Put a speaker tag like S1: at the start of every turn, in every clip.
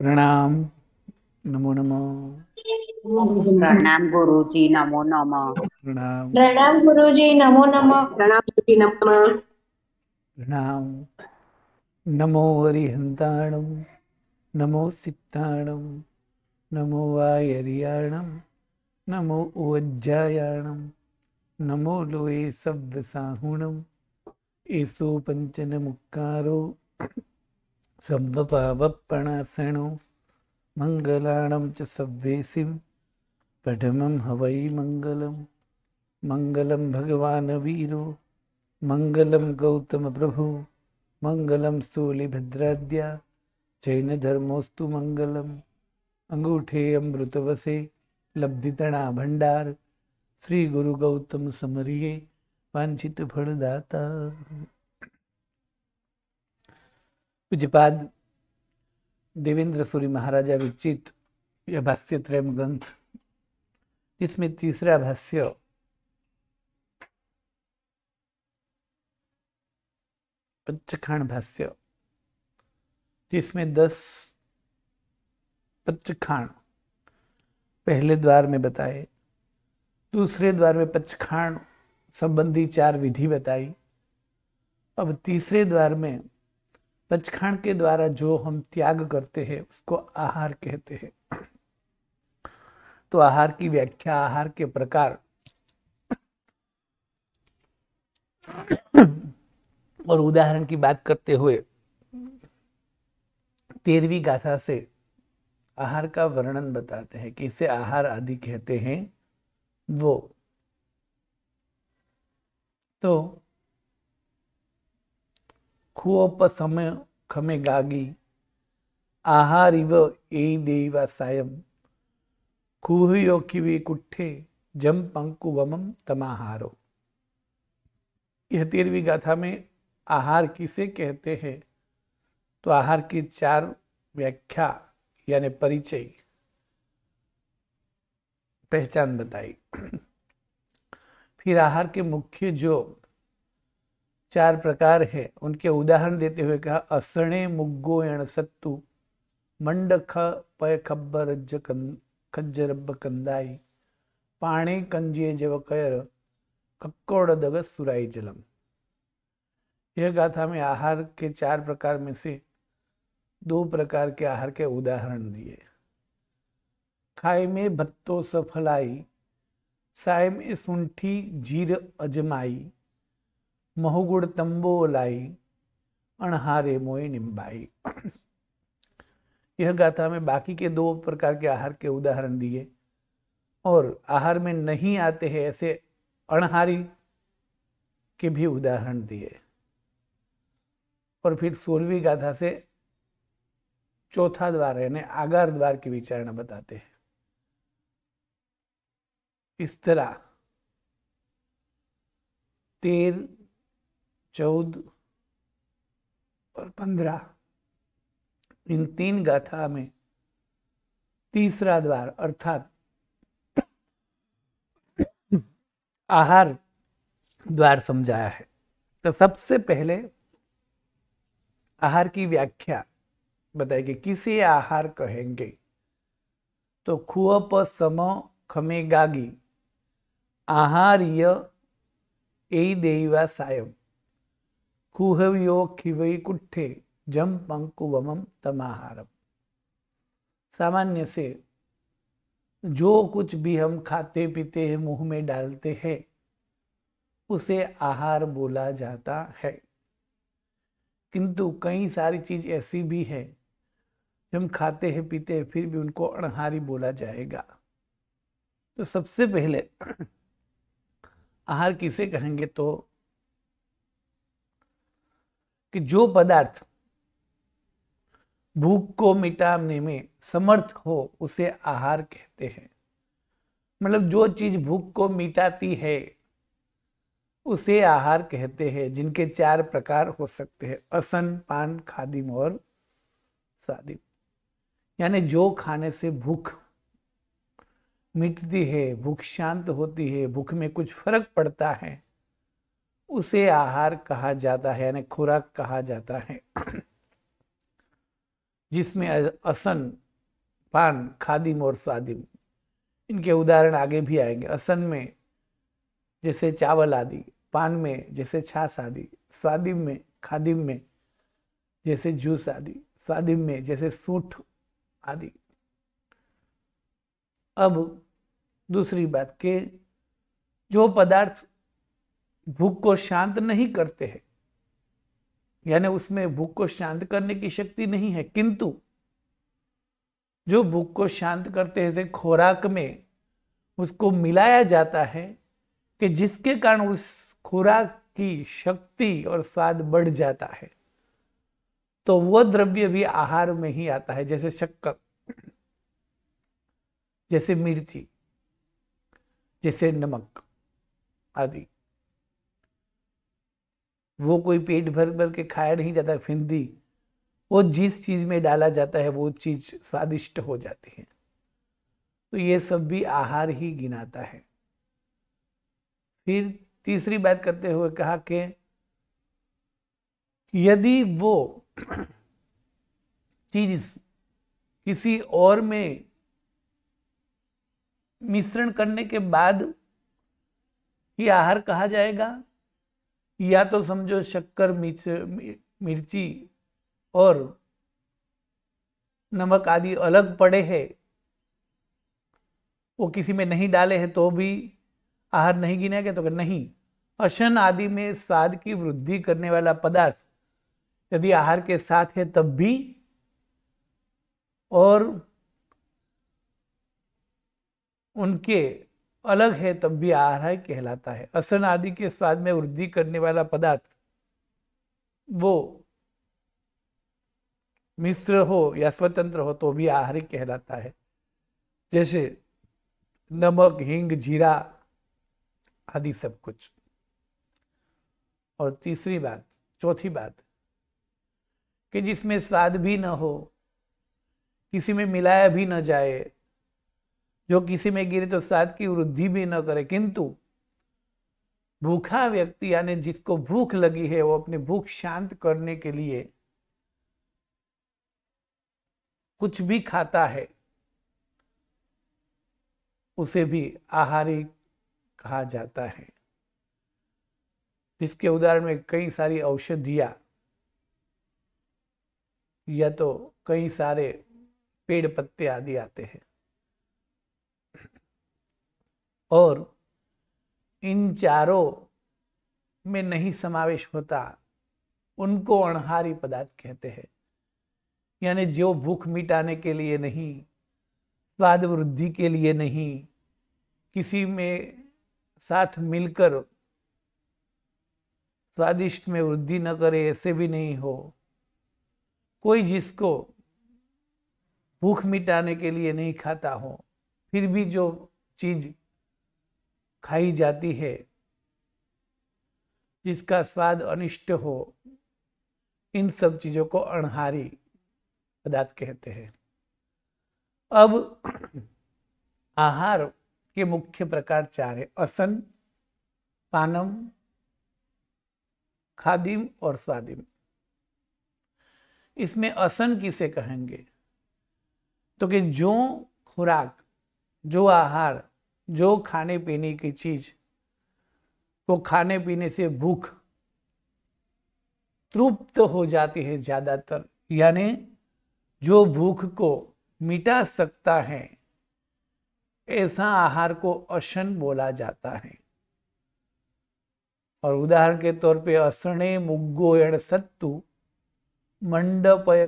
S1: प्रणाम। नमो नमः।
S2: प्रणाम गुरुजी, नमो नमः।
S1: प्रणाम।
S3: प्रणाम गुरुजी, नमो नमः। प्रणाम गुरुजी, नमो नमः।
S1: प्रणाम। नमो हरिहंताणं, नमो सिद्धाणं, नमो वायरियाणं, नमो उवज्जायाणं, नमो लोये सव्यसाहुणं, एसो पंचन मुक्कारो सव्वपावपणासनो, मंगलाणं च सव्येसिं पठमं हवै मंगलम्। मंगलम भगवान वीरो, मंगलम गौतम प्रभु, मंगलम स्थूलिभद्राद्या, जैन धर्मोस्तु मंगलम। अंगूठे अमृतवसे, लब्धितणा भंडार, श्री गुरु गौतम समरिये, वांछित फलदाता। पूज्यपाद देवेंद्र सूरि महाराजा विरचित यह भाष्य त्रयम ग्रंथ, जिसमें तीसरा भाष्य पंचखाण भाष्य, जिसमें 10 पंचखाण पहले द्वार में बताए, दूसरे द्वार में पंचखाण संबंधी 4 विधि बताई। अब तीसरे द्वार में पंचखाण के द्वारा जो हम त्याग करते हैं उसको आहार कहते हैं। तो आहार की व्याख्या, आहार के प्रकार और उदाहरण की बात करते हुए 13वीं गाथा से आहार का वर्णन बताते हैं कि इसे आहार आदि कहते हैं। वो तो खुओप समय खमे गागी, आहार इव ए देवा सायम, खुहियो किवी कुट्ठे, जम पंकु वमम तमाहारो। यह 13वीं गाथा में आहार किसे कहते हैं तो आहार की 4 व्याख्या यानी परिचय, पहचान बताई। फिर आहार के मुख्य जो 4 प्रकार है उनके उदाहरण देते हुए कहा, असणे मुग्गो एण सत्तु, मंड ख पय खब्बर खज्जरब कंदाई, पाणे कंजे जव कयर, कक्कोड़ दग सुराई जलम। यह गाथा में आहार के 4 प्रकार में से 2 प्रकार के आहार के उदाहरण दिए। खाए में भत्तो सफलाई, साय में सुंठी जीर अजमाई, महुगुड़ तंबो लाई, अणहारे मोई निम्बाई। यह गाथा में बाकी के 2 प्रकार के आहार के उदाहरण दिए और आहार में नहीं आते हैं ऐसे अणहारी के भी उदाहरण दिए। और फिर 16वीं गाथा से चौथा द्वार यानी आगार द्वार की विचारणा बताते हैं। इस तरह 13, 14 और 15 इन 3 गाथा में तीसरा द्वार अर्थात आहार द्वार समझाया है। तो सबसे पहले आहार की व्याख्या बताएगी, किसे आहार कहेंगे तो खुअप सम खमे गागी, आहार्य ए देवा सायम, खुहव्यो खिवई कुट्ठे, जम पंकुवमम तमाहारम। सामान्य से जो कुछ भी हम खाते पीते हैं, मुंह में डालते हैं, उसे आहार बोला जाता है। किंतु कई सारी चीज ऐसी भी है जो हम खाते हैं पीते हैं फिर भी उनको अणहारी बोला जाएगा। तो सबसे पहले आहार किसे कहेंगे तो कि जो पदार्थ भूख को मिटाने में समर्थ हो उसे आहार कहते हैं। मतलब जो चीज भूख को मिटाती है उसे आहार कहते हैं, जिनके 4 प्रकार हो सकते हैं, असन, पान, खादिम और सादिम। यानी जो खाने से भूख मिटती है, भूख शांत होती है, भूख में कुछ फर्क पड़ता है, उसे आहार कहा जाता है, यानी खुराक कहा जाता है। जिसमें असन, पान, खादिम और स्वादिम, इनके उदाहरण आगे भी आएंगे। असन में जैसे चावल आदि, पान में जैसे छाछ आदि, स्वादिम में, खादिम में जैसे जूस आदि, स्वादिम में जैसे सूंठ आदि। अब दूसरी बात के जो पदार्थ भूख को शांत नहीं करते हैं, यानी उसमें भूख को शांत करने की शक्ति नहीं है, किंतु जो भूख को शांत करते हैं, जैसे खुराक में उसको मिलाया जाता है कि जिसके कारण उस खुराक की शक्ति और स्वाद बढ़ जाता है, तो वो द्रव्य भी आहार में ही आता है। जैसे शक्कर, जैसे मिर्ची, जैसे नमक आदि। वो कोई पेट भर भर के खाया नहीं जाता, फिंदी, वो जिस चीज में डाला जाता है वो चीज स्वादिष्ट हो जाती है। तो ये सब भी आहार ही गिनाता है। फिर तीसरी बात करते हुए कहा कि यदि वो चीज किसी और में मिश्रण करने के बाद ही आहार कहा जाएगा, या तो समझो शक्कर, मिर्ची और नमक आदि अलग पड़े हैं, वो किसी में नहीं डाले हैं तो भी आहार नहीं गिनेगा। तो नहीं, अशन आदि में स्वाद की वृद्धि करने वाला पदार्थ यदि आहार के साथ है तब भी, और उनके अलग है तब भी आहार कहलाता है। असन आदि के स्वाद में वृद्धि करने वाला पदार्थ वो मिश्र हो या स्वतंत्र हो तो भी आहार कहलाता है, जैसे नमक, हींग, जीरा आदि सब कुछ। और तीसरी बात, चौथी बात कि जिसमें स्वाद भी न हो, किसी में मिलाया भी न जाए, जो किसी में गिरे तो स्वाद की वृद्धि भी न करे, किंतु भूखा व्यक्ति यानी जिसको भूख लगी है वो अपनी भूख शांत करने के लिए कुछ भी खाता है, उसे भी आहारी कहा जाता है। जिसके उदाहरण में कई सारी औषधियां या तो कई सारे पेड़ पत्ते आदि आते हैं, और इन चारों में नहीं समावेश होता उनको अणहारी पदार्थ कहते हैं। यानी जो भूख मिटाने के लिए नहीं, स्वाद वृद्धि के लिए नहीं, किसी में साथ मिलकर स्वादिष्ट में वृद्धि न करे, ऐसे भी नहीं हो। कोई जिसको भूख मिटाने के लिए नहीं खाता हो, फिर भी जो चीज खाई जाती है जिसका स्वाद अनिष्ट हो, इन सब चीजों को अणहारी पदार्थ कहते हैं। अब आहार के मुख्य प्रकार चार है: असन, पानम, खादिम और स्वादिम। इसमें असन किसे कहेंगे? तो कि जो खुराक, जो आहार, जो खाने पीने की चीज को खाने पीने से भूख तृप्त हो जाती है ज्यादातर, यानी जो भूख को मिटा सकता है, ऐसा आहार को अशन बोला जाता है। और उदाहरण के तौर पे असणे मुग्गोयण सत्तु मंडपय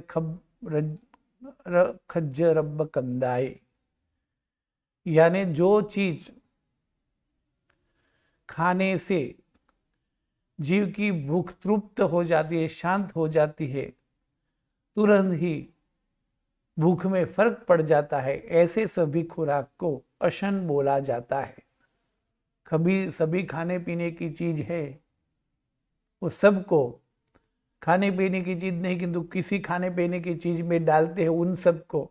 S1: खज्ज रब्ब कंदाए, यानी जो चीज खाने से जीव की भूख तृप्त हो जाती है, शांत हो जाती है, तुरंत ही भूख में फर्क पड़ जाता है, ऐसे सभी खुराक को अशन बोला जाता है। कभी सभी खाने पीने की चीज है, वो सबको खाने पीने की चीज नहीं, किंतु किसी खाने पीने की चीज में डालते हैं उन सबको।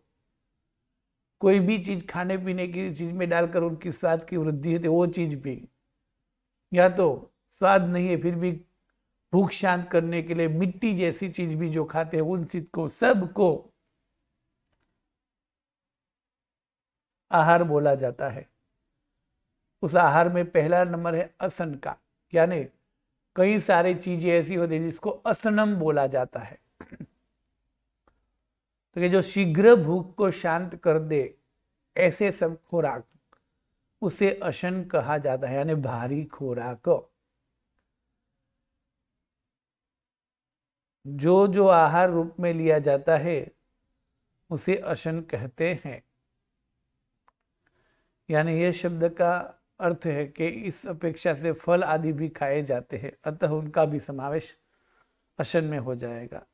S1: कोई भी चीज खाने पीने की चीज में डालकर उनकी स्वाद की वृद्धि है, तो वो चीज भी, या तो स्वाद नहीं है फिर भी भूख शांत करने के लिए मिट्टी जैसी चीज भी जो खाते हैं उन चीज को, सबको आहार बोला जाता है। उस आहार में पहला नंबर है असन का, यानी कई सारी चीजें ऐसी होती है जिसको असनम बोला जाता है। तो ये जो शीघ्र भूख को शांत कर दे ऐसे सब खुराक, उसे अशन कहा जाता है, यानी भारी खुराक। जो जो आहार रूप में लिया जाता है उसे अशन कहते हैं। यानी यह शब्द का अर्थ है कि इस अपेक्षा से फल आदि भी खाए जाते हैं, अतः उनका भी समावेश अशन में हो जाएगा।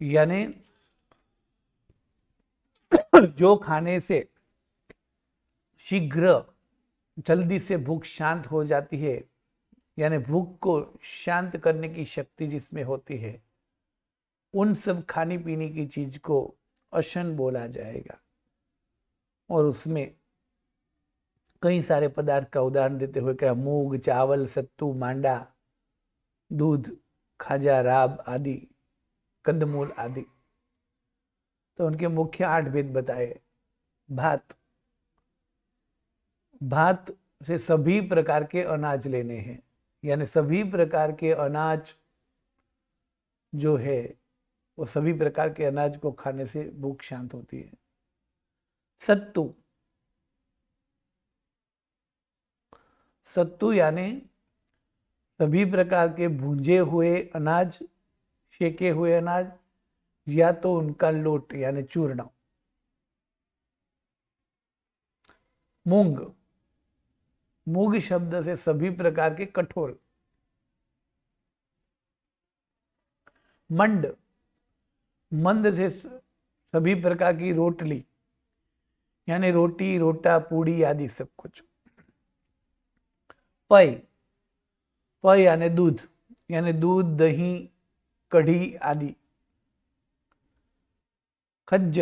S1: यानी जो खाने से शीघ्र जल्दी से भूख शांत हो जाती है, यानी भूख को शांत करने की शक्ति जिसमें होती है, उन सब खाने पीने की चीज को अशन बोला जाएगा। और उसमें कई सारे पदार्थ का उदाहरण देते हुए क्या, मूंग, चावल, सत्तू, मांडा, दूध, खाजा, राब आदि, कंदमूल आदि। तो उनके मुख्य 8 भेद बताए। भात, भात से सभी प्रकार के अनाज लेने हैं, यानी सभी प्रकार के अनाज जो है वो सभी प्रकार के अनाज को खाने से भूख शांत होती है। सत्तू, सत्तू यानी सभी प्रकार के भूंजे हुए अनाज, सेके हुए अनाज या तो उनका लोट यानी चूर्ण। मूंग, मूंग शब्द से सभी प्रकार के कठोल। मंड, मंद से सभी प्रकार की रोटली, यानी रोटी, रोटा, पूड़ी आदि सब कुछ। पय, पय यानी दूध, यानी दूध, दही, कढ़ी आदि। खज्ज,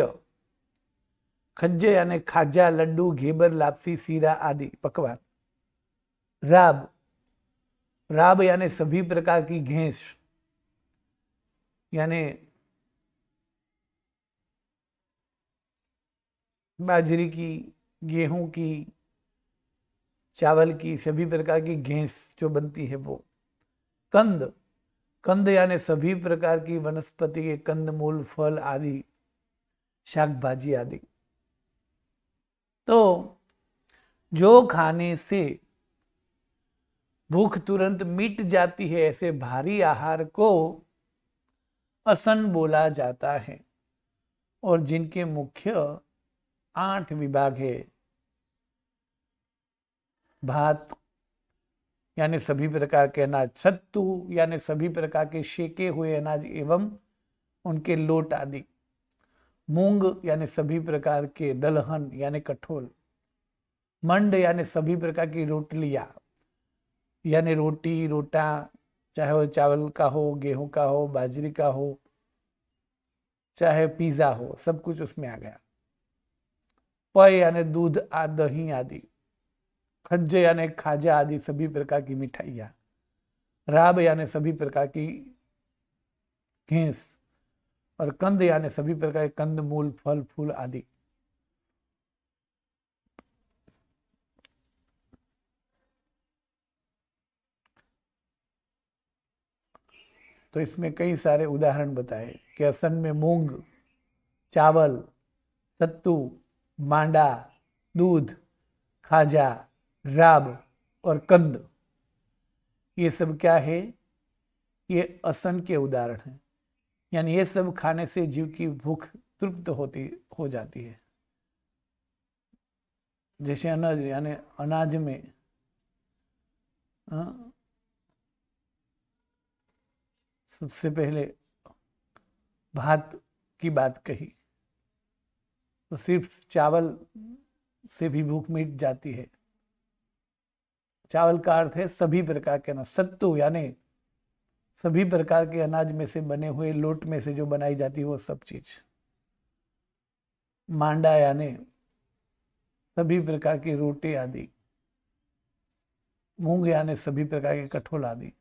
S1: खज्ज यानी खाजा, लड्डू, घेबर, लापसी, सीरा आदि पकवान। राब, राब यानी सभी प्रकार की घेंस, यानी बाजरी की, गेहूं की, चावल की, सभी प्रकार की घेंस जो बनती है वो। कंद, कंद यानी सभी प्रकार की वनस्पति के कंद, मूल, फल आदि, शाक भाजी आदि। तो जो खाने से भूख तुरंत मिट जाती है ऐसे भारी आहार को असन बोला जाता है, और जिनके मुख्य 8 विभाग है। भात यानी सभी प्रकार के अनाज, सत्तू यानी सभी प्रकार के सेके हुए अनाज एवं उनके लोट आदि, मूंग यानी सभी प्रकार के दलहन यानी कठोल, मंड यानी सभी प्रकार की रोटलियां, यानी रोटी, रोटा, चाहे वो चावल का हो, गेहूं का हो, बाजरी का हो, चाहे पिज्जा हो, सब कुछ उसमें आ गया। पय यानी दूध, दही आदि। खज्ज यानी खाजा आदि सभी प्रकार की मिठाइयाँ। राब यानी सभी प्रकार की घेंस, और कंद यानी सभी प्रकार के कंद, मूल, फल, फूल आदि। तो इसमें कई सारे उदाहरण बताए कि असन में मूंग, चावल, सत्तू, मांडा, दूध, खाजा, राब और कंद, ये सब क्या है, ये असन के उदाहरण हैं। यानी ये सब खाने से जीव की भूख तृप्त हो जाती है। जैसे अनाज, यानी अनाज में सबसे पहले भात की बात कही, तो सिर्फ चावल से भी भूख मिट जाती है। चावल का अर्थ है सभी प्रकार के अनाज। सत्तू यानी सभी प्रकार के अनाज में से बने हुए लोट में से जो बनाई जाती है वो सब चीज। मांडा यानी सभी प्रकार की रोटी आदि। मूंग यानी सभी प्रकार के कठोल आदि।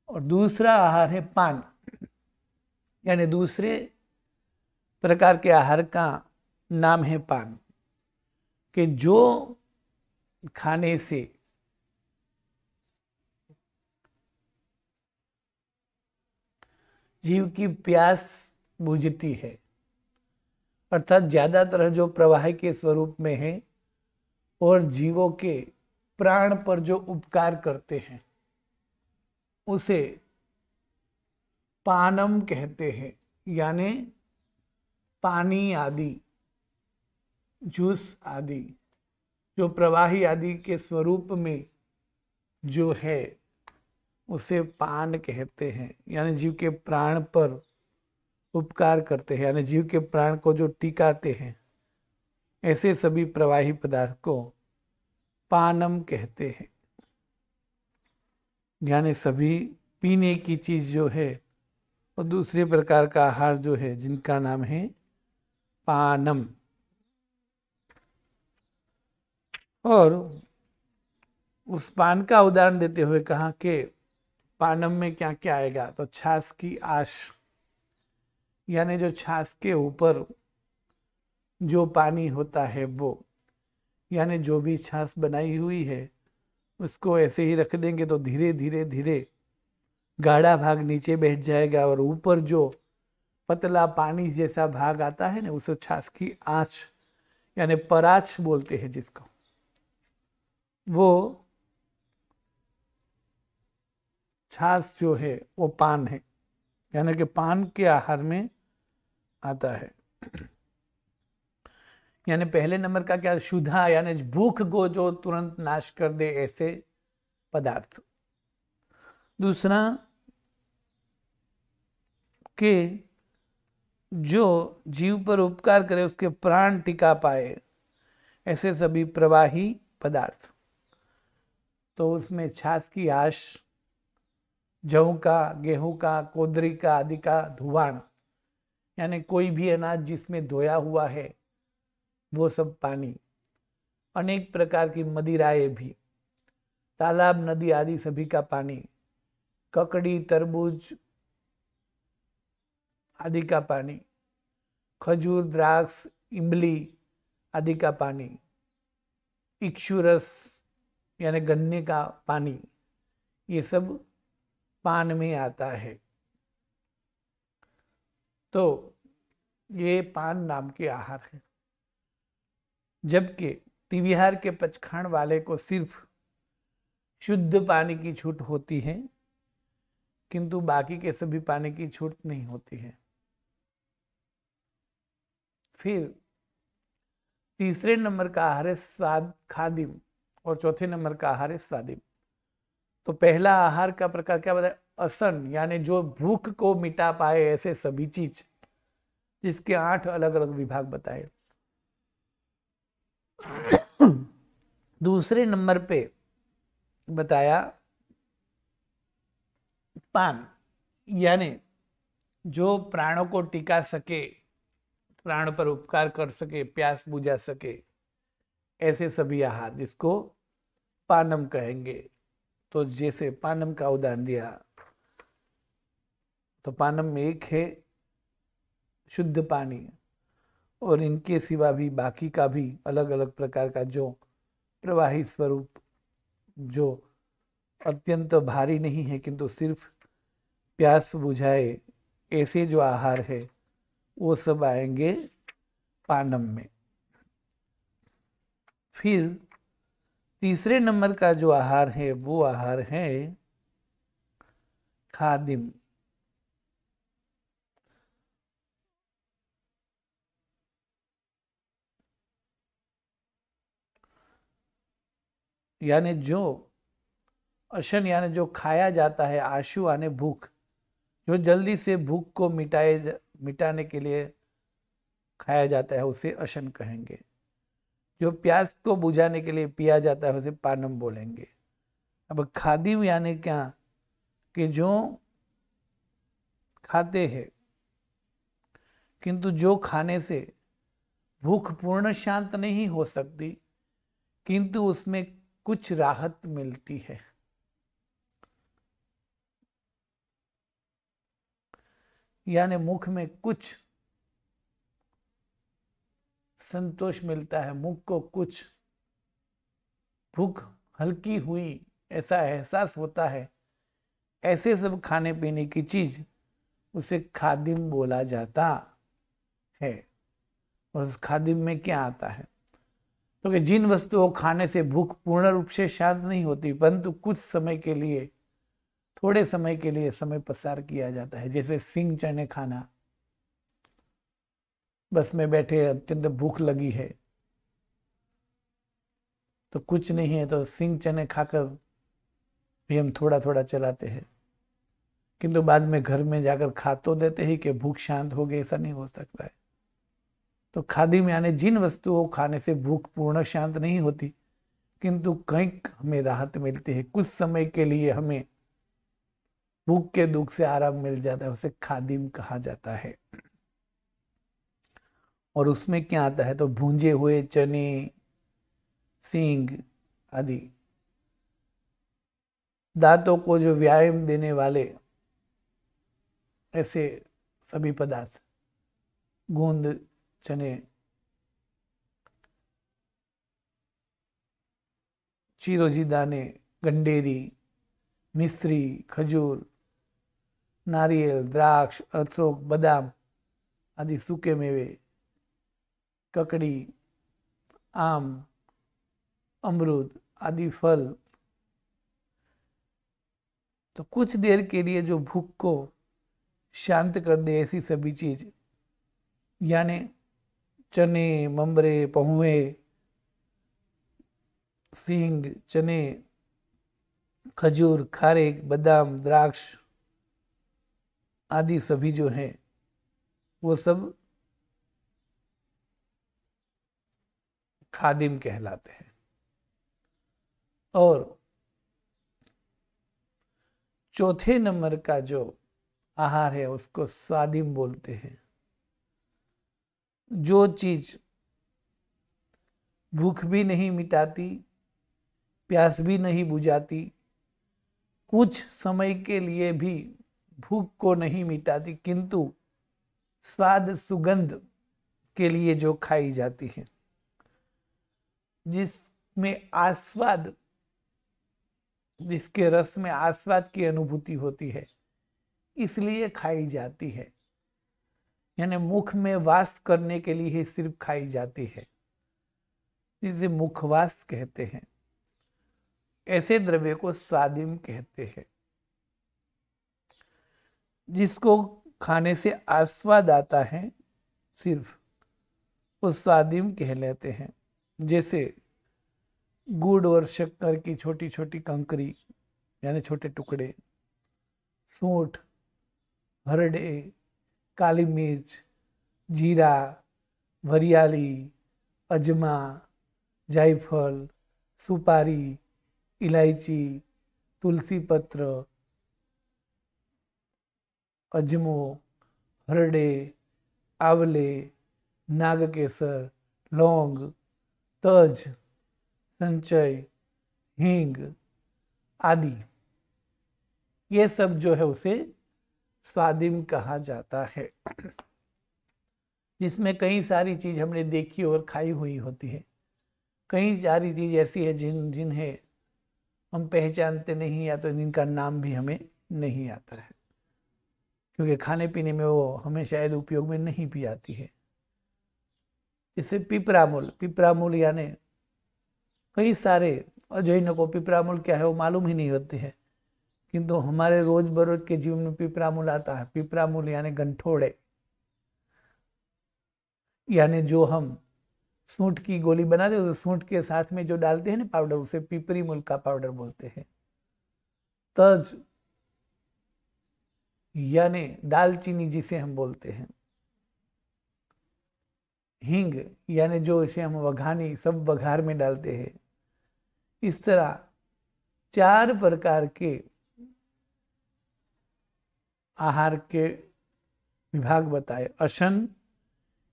S1: और दूसरा आहार है पान, यानी दूसरे प्रकार के आहार का नाम है पान, कि जो खाने से जीव की प्यास बुझती है, अर्थात ज्यादातर जो प्रवाह के स्वरूप में है और जीवों के प्राण पर जो उपकार करते हैं उसे पानम कहते हैं। यानी पानी आदि, जूस आदि, जो प्रवाही आदि के स्वरूप में जो है उसे पान कहते हैं। यानी जीव के प्राण पर उपकार करते हैं, यानी जीव के प्राण को जो टिकाते हैं, ऐसे सभी प्रवाही पदार्थ को पानम कहते हैं। यानी सभी पीने की चीज जो है और दूसरे प्रकार का आहार जो है जिनका नाम है पानम। और उस पान का उदाहरण देते हुए कहा कि पानम में क्या क्या आएगा, तो छाछ की आश, यानी जो छाछ के ऊपर जो पानी होता है वो, यानी जो भी छाछ बनाई हुई है उसको ऐसे ही रख देंगे तो धीरे धीरे धीरे गाढ़ा भाग नीचे बैठ जाएगा और ऊपर जो पतला पानी जैसा भाग आता है ना उसे छाछ की आँच यानी पराछ बोलते हैं जिसको, वो छाछ जो है वो पान है, यानी कि पान के आहार में आता है। यानी पहले नंबर का क्या, शुद्धा यानी भूख को जो तुरंत नाश कर दे ऐसे पदार्थ। दूसरा कि जो जीव पर उपकार करे, उसके प्राण टिका पाए, ऐसे सभी प्रवाही पदार्थ। तो उसमें छाछ की आश, जौ का, गेहूं का, कोदरी का आदि का धुआं, यानी कोई भी अनाज जिसमें धोया हुआ है वो सब पानी, अनेक प्रकार की मदिराएं भी, तालाब नदी आदि सभी का पानी, ककड़ी तरबूज आदि का पानी, खजूर द्राक्ष इमली आदि का पानी, इक्षुरस यानी गन्ने का पानी, ये सब पान में आता है। तो ये पान नाम के आहार है। जबकि तिविहार के पचखाण वाले को सिर्फ शुद्ध पानी की छूट होती है, किंतु बाकी के सभी पानी की छूट नहीं होती है। फिर तीसरे नंबर का आहार है स्वाद खादिम और चौथे नंबर का आहार है स्वादिम। तो पहला आहार का प्रकार क्या बताया, असन, यानी जो भूख को मिटा पाए ऐसे सभी चीज, जिसके 8 अलग अलग विभाग बताए। दूसरे नंबर पे बताया पान, यानी जो प्राणों को टिका सके, प्राण पर उपकार कर सके, प्यास बुझा सके, ऐसे सभी आहार जिसको पानम कहेंगे। तो जैसे पानम का उदाहरण दिया, तो पानम में एक है शुद्ध पानी, और इनके सिवा भी बाकी का भी अलग अलग प्रकार का जो प्रवाही स्वरूप, जो अत्यंत भारी नहीं है किंतु सिर्फ प्यास बुझाए, ऐसे जो आहार है वो सब आएंगे पानम में। फिर तीसरे नंबर का जो आहार है वो आहार है खादिम, यानी जो अशन यानी जो खाया जाता है, आशु यानी भूख, जो जल्दी से भूख को मिटाने के लिए खाया जाता है उसे अशन कहेंगे। जो प्यास को बुझाने के लिए पिया जाता है उसे पानम बोलेंगे। अब खादिम यानी क्या, कि जो खाते हैं किंतु जो खाने से भूख पूर्ण शांत नहीं हो सकती, किंतु उसमें कुछ राहत मिलती है। यानी मुख में कुछ संतोष मिलता है, मुख को कुछ भूख हल्की हुई ऐसा एहसास होता है, ऐसे सब खाने पीने की चीज उसे खादिम बोला जाता है। और उस खादिम में क्या आता है? तो कि जिन वस्तुओं को खाने से भूख पूर्ण रूप से शांत नहीं होती, परंतु कुछ समय के लिए, थोड़े समय के लिए समय पसार किया जाता है। जैसे सिंग चने खाना, बस में बैठे अत्यंत भूख लगी है तो कुछ नहीं है तो सिंग चने खाकर भी हम थोड़ा थोड़ा चलाते हैं, किंतु बाद में घर में जाकर खा तो देते ही कि भूख शांत हो गई, ऐसा नहीं हो सकता है। तो खादिम यानी जिन वस्तुओं को खाने से भूख पूर्ण शांत नहीं होती, किंतु कहीं हमें राहत मिलती है, कुछ समय के लिए हमें भूख के दुख से आराम मिल जाता है, उसे खादिम कहा जाता है। और उसमें क्या आता है? तो भूंजे हुए चने, सींग आदि, दांतों को जो व्यायाम देने वाले ऐसे सभी पदार्थ, गूंद चने, चिरोजी दाने, गंडेरी, मिश्री, खजूर, नारियल, द्राक्ष, अखरोट, बादाम आदि सूखे मेवे, ककड़ी, आम, अमरूद आदि फल, तो कुछ देर के लिए जो भूख को शांत कर दे ऐसी सभी चीज, यानी चने, ममरे, पहुए, सींग, चने, खजूर, खारेक, बादाम, द्राक्ष आदि सभी जो हैं वो सब खादिम कहलाते हैं। और चौथे नंबर का जो आहार है उसको स्वादिम बोलते हैं। जो चीज भूख भी नहीं मिटाती, प्यास भी नहीं बुझाती, कुछ समय के लिए भी भूख को नहीं मिटाती, किंतु स्वाद सुगंध के लिए जो खाई जाती है, जिसमें आस्वाद, जिसके रस में आस्वाद की अनुभूति होती है, इसलिए खाई जाती है, यानी मुख में वास करने के लिए ही सिर्फ खाई जाती है, जिसे मुखवास कहते हैं। ऐसे द्रव्य को स्वादिम कहते हैं। जिसको खाने से आस्वाद आता है सिर्फ, वो स्वादिम कह लेते हैं। जैसे गुड़ और शक्कर की छोटी छोटी कंकरी यानी छोटे टुकड़े, सूंठ, हरड़े, काली मिर्च, जीरा, वरियाली, अजमा, जायफल, सुपारी, इलायची, तुलसी पत्र, अजमो, हरड़े, आंवले, नागकेसर, लौंग, तज, संचय, हींग आदि, ये सब जो है उसे स्वादिम कहा जाता है। जिसमें कई सारी चीज हमने देखी और खाई हुई होती है। कई सारी चीज ऐसी है जिन्हें हम पहचानते नहीं, या तो जिनका नाम भी हमें नहीं आता है, क्योंकि खाने पीने में वो हमें शायद उपयोग में नहीं भी आती है। जैसे पिपरामूल, पिपरामूल यानी कई सारे अजैनों को पिपरामूल क्या है वो मालूम ही नहीं होते हैं, किंतु हमारे रोज बरोज के जीवन में पिपरामूल आता है। पिपरामूल यानी गंठोड़े, यानी जो हम सूंठ की गोली बनाते हैं तो सूंठ के साथ में जो डालते हैं ना पाउडर, उसे पिपरी मूल का पाउडर बोलते हैं। तज यानी दालचीनी जिसे हम बोलते हैं। हींग यानी जो इसे हम वघानी, सब वघार में डालते हैं। इस तरह 4 प्रकार के आहार के विभाग बताए। अशन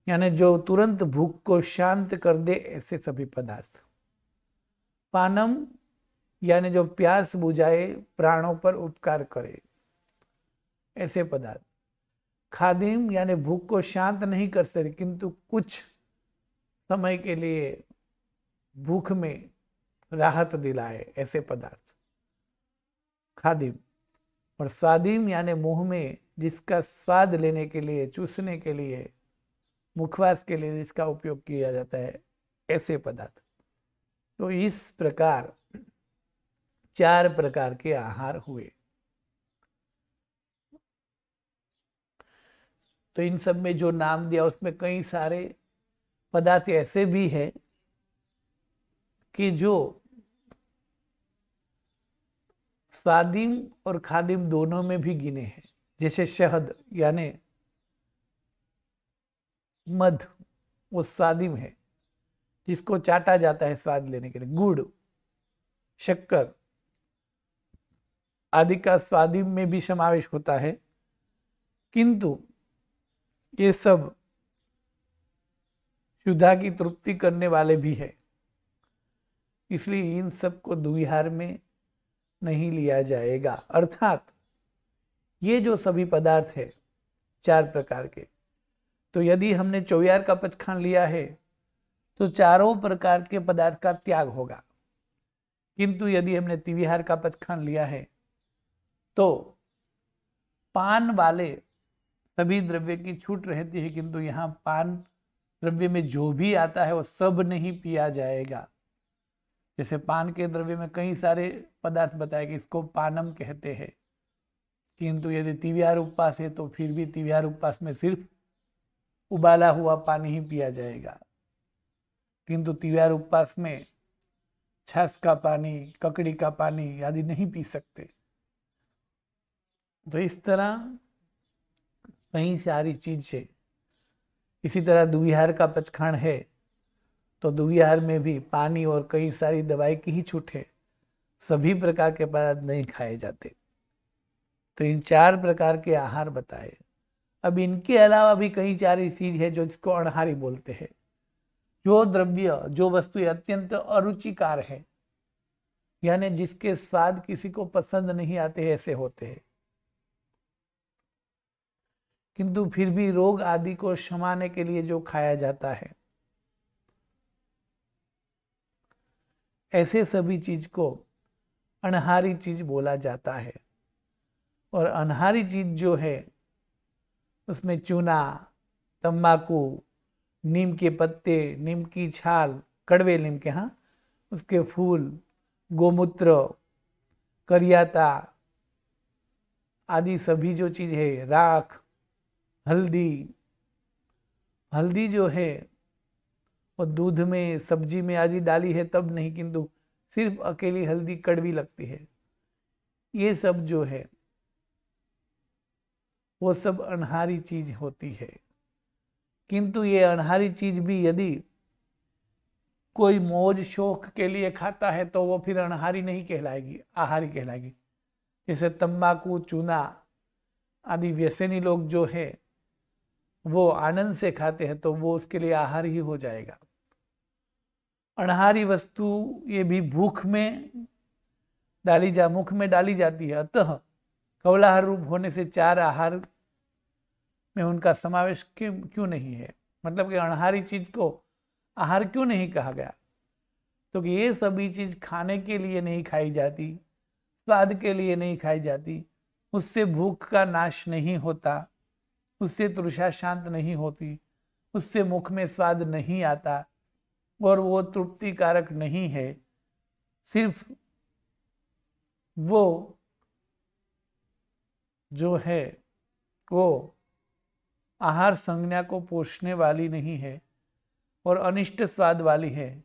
S1: यानी जो तुरंत भूख को शांत कर दे ऐसे सभी पदार्थ। पानम यानी जो प्यास बुझाए, प्राणों पर उपकार करे, ऐसे पदार्थ। खादिम यानी भूख को शांत नहीं कर सकते किंतु कुछ समय के लिए भूख में राहत दिलाए ऐसे पदार्थ खादिम। और स्वादिम यानी मुंह में जिसका स्वाद लेने के लिए, चूसने के लिए, मुखवास के लिए जिसका उपयोग किया जाता है ऐसे पदार्थ। तो इस प्रकार 4 प्रकार के आहार हुए। तो इन सब में जो नाम दिया उसमें कई सारे पदार्थ ऐसे भी है कि जो स्वादिम और खादिम दोनों में भी गिने हैं। जैसे शहद यानी मध, वो स्वादिम है, जिसको चाटा जाता है स्वाद लेने के लिए। गुड़, शक्कर आदि का स्वादिम में भी समावेश होता है, किंतु ये सब क्षुधा की तृप्ति करने वाले भी है, इसलिए इन सब को द्विहार में नहीं लिया जाएगा। अर्थात ये जो सभी पदार्थ है 4 प्रकार के, तो यदि हमने चौयार का पचखान लिया है तो चारों प्रकार के पदार्थ का त्याग होगा, किंतु यदि हमने तिविहार का पचखान लिया है तो पान वाले सभी द्रव्य की छूट रहती है, किंतु यहाँ पान द्रव्य में जो भी आता है वो सब नहीं पिया जाएगा। जैसे पान के द्रव्य में कई सारे पदार्थ बताए कि इसको पानम कहते हैं, किंतु यदि तिविहार उपवास है तो फिर भी तिविहार उपवास में सिर्फ उबाला हुआ पानी ही पिया जाएगा, किंतु तिविहार उपवास में छाछ का पानी, ककड़ी का पानी आदि नहीं पी सकते। तो इस तरह कई सारी चीज है। इसी तरह द्विहार का पचखान है तो द्विहार में भी पानी और कई सारी दवाई की ही छूट है, सभी प्रकार के पदार्थ नहीं खाए जाते। तो इन 4 प्रकार के आहार बताए। अब इनके अलावा भी कई सारी चीज है जो जिसको अणहारी बोलते हैं। जो द्रव्य, जो वस्तु अत्यंत अरुचिकार है, यानी जिसके स्वाद किसी को पसंद नहीं आते ऐसे होते हैं, किंतु फिर भी रोग आदि को शमाने के लिए जो खाया जाता है, ऐसे सभी चीज को अनहारी चीज बोला जाता है। और अनहारी चीज जो है उसमें चूना, तंबाकू, नीम के पत्ते, नीम की छाल, कड़वे नीम के, हाँ, उसके फूल, गोमूत्र, करियाता आदि सभी जो चीज है, राख, हल्दी जो है वो दूध में, सब्जी में आदि डाली है तब नहीं, किंतु सिर्फ अकेली हल्दी कड़वी लगती है। ये सब जो है वो सब अनहारी चीज होती है, किंतु ये अनहारी चीज भी यदि कोई मौज शौक के लिए खाता है तो वो फिर अनहारी नहीं कहलाएगी, आहारी कहलाएगी। जैसे तंबाकू, चूना आदि व्यसनी लोग जो है वो आनंद से खाते हैं तो वो उसके लिए आहार ही हो जाएगा। अनहारी वस्तु ये भी भूख में मुख में डाली जाती है, अतः कौलाहार रूप होने से 4 आहार में उनका समावेश क्यों नहीं है। मतलब कि अनहारी चीज को आहार क्यों नहीं कहा गया, तो कि ये सभी चीज खाने के लिए नहीं खाई जाती, स्वाद के लिए नहीं खाई जाती, उससे भूख का नाश नहीं होता, उससे तृषा शांत नहीं होती, उससे मुख में स्वाद नहीं आता और वो तृप्ति कारक नहीं है। सिर्फ वो जो है वो आहार संज्ञा को पोषने वाली नहीं है और अनिष्ट स्वाद वाली है।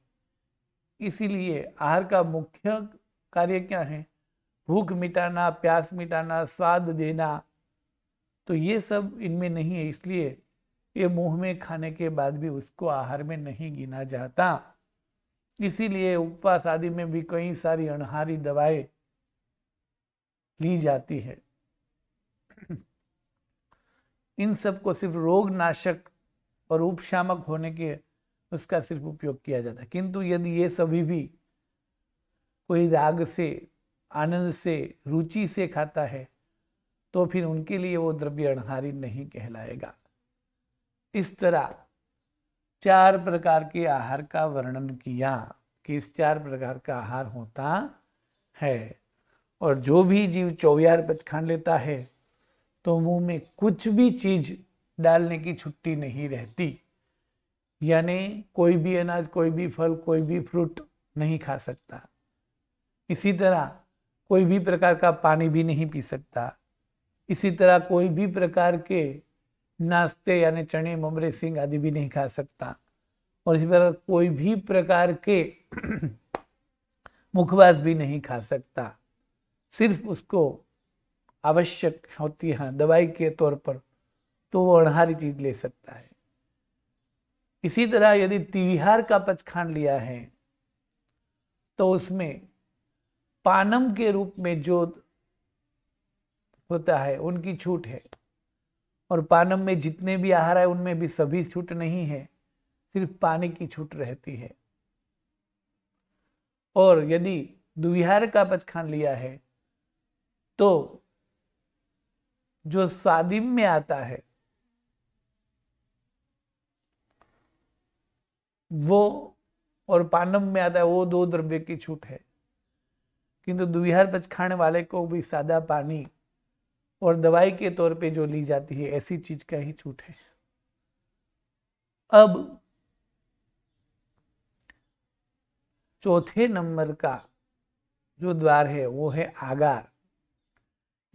S1: इसीलिए आहार का मुख्य कार्य क्या है? भूख मिटाना, प्यास मिटाना, स्वाद देना। तो ये सब इनमें नहीं है, इसलिए ये मुंह में खाने के बाद भी उसको आहार में नहीं गिना जाता। इसीलिए उपवास आदि में भी कई सारी अनहारी दवाएं ली जाती है। इन सब को सिर्फ रोग नाशक और उपशामक होने के उसका सिर्फ उपयोग किया जाता है। किंतु यदि ये सभी भी कोई राग से, आनंद से, रुचि से खाता है तो फिर उनके लिए वो द्रव्य अनहारी नहीं कहलाएगा। इस तरह 4 प्रकार के आहार का वर्णन किया कि इस 4 प्रकार का आहार होता है। और जो भी जीव 24 पचखांड लेता है तो मुंह में कुछ भी चीज डालने की छुट्टी नहीं रहती, यानी कोई भी अनाज, कोई भी फल, कोई भी फ्रूट नहीं खा सकता। इसी तरह कोई भी प्रकार का पानी भी नहीं पी सकता। इसी तरह कोई भी प्रकार के नाश्ते यानी चने, ममरे, सिंग आदि भी नहीं खा सकता। और इसी प्रकार कोई भी प्रकार के मुखवास भी नहीं खा सकता। सिर्फ उसको आवश्यक होती है दवाई के तौर पर, तो वो अनहारी चीज ले सकता है। इसी तरह यदि तिविहार का पचखांड लिया है तो उसमें पानम के रूप में जो होता है उनकी छूट है। और पानम में जितने भी आहार है उनमें भी सभी छूट नहीं है, सिर्फ पानी की छूट रहती है। और यदि द्विहार का पचखांड लिया है तो जो स्वादिम में आता है वो और पानम में आता है वो 2 द्रव्य की छूट है। किंतु द्विहार पचखांड वाले को भी सादा पानी और दवाई के तौर पे जो ली जाती है ऐसी चीज का ही छूट है। अब चौथे नंबर का जो द्वार है वो है आगार,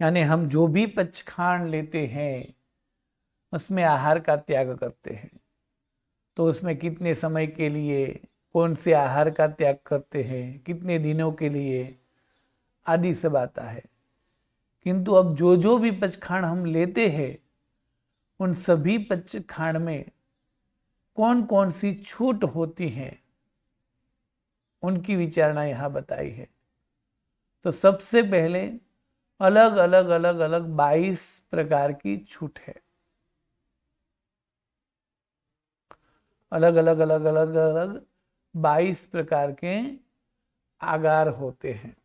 S1: यानी हम जो भी पचखांड लेते हैं उसमें आहार का त्याग करते हैं। तो उसमें कितने समय के लिए कौन से आहार का त्याग करते हैं, कितने दिनों के लिए आदि सब आता है। किंतु अब जो जो भी पचखांड हम लेते हैं उन सभी पचखांड में कौन कौन सी छूट होती हैं उनकी विचारणा यहां बताई है। तो सबसे पहले अलग अलग अलग अलग 22 प्रकार की छूट है। अलग अलग अलग अलग अलग 22 प्रकार के आगार होते हैं।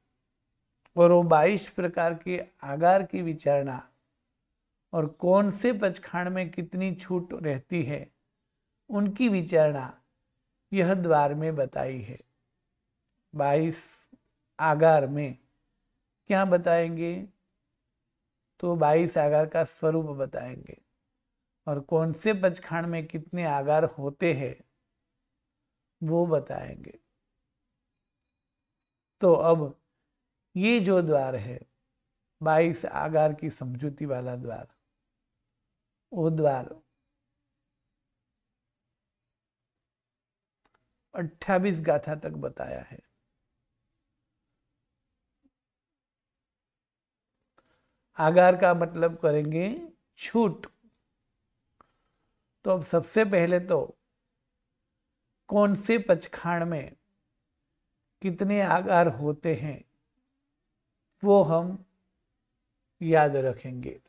S1: और वो 22 प्रकार के आगार की विचारणा और कौन से पचखांड में कितनी छूट रहती है उनकी विचारणा यह द्वार में बताई है। 22 आगार में क्या बताएंगे? तो 22 आगार का स्वरूप बताएंगे और कौन से पचखांड में कितने आगार होते हैं वो बताएंगे। तो अब ये जो द्वार है 22 आगार की समझूती वाला द्वार, वो द्वार 28 गाथा तक बताया है। आगार का मतलब करेंगे छूट। तो अब सबसे पहले तो कौन से पचखांड में कितने आगार होते हैं वो हम याद रखेंगे।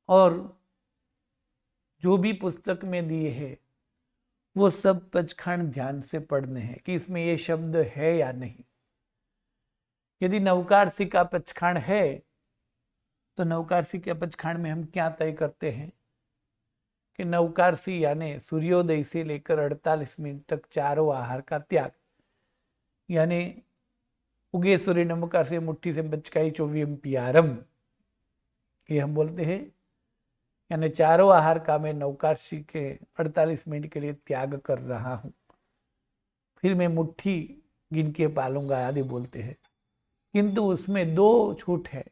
S1: और जो भी पुस्तक में दिए हैं वो सब पचखांड ध्यान से पढ़ने हैं कि इसमें ये शब्द है या नहीं। यदि नवकारसी का पचखांड है तो नवकारसी के पचखांड में हम क्या तय करते हैं कि नवकारसी यानी सूर्योदय से लेकर 48 मिनट तक चारों आहार का त्याग, यानी उगे सूर्य नमकार से मुट्ठी से बचकाई 24 पियारम, ये हम बोलते हैं। यानी चारों आहार का मैं नवकारसी के 48 मिनट के लिए त्याग कर रहा हूं, फिर मैं मुट्ठी गिन के पालूंगा आदि बोलते हैं। किंतु उसमें 2 छूट है।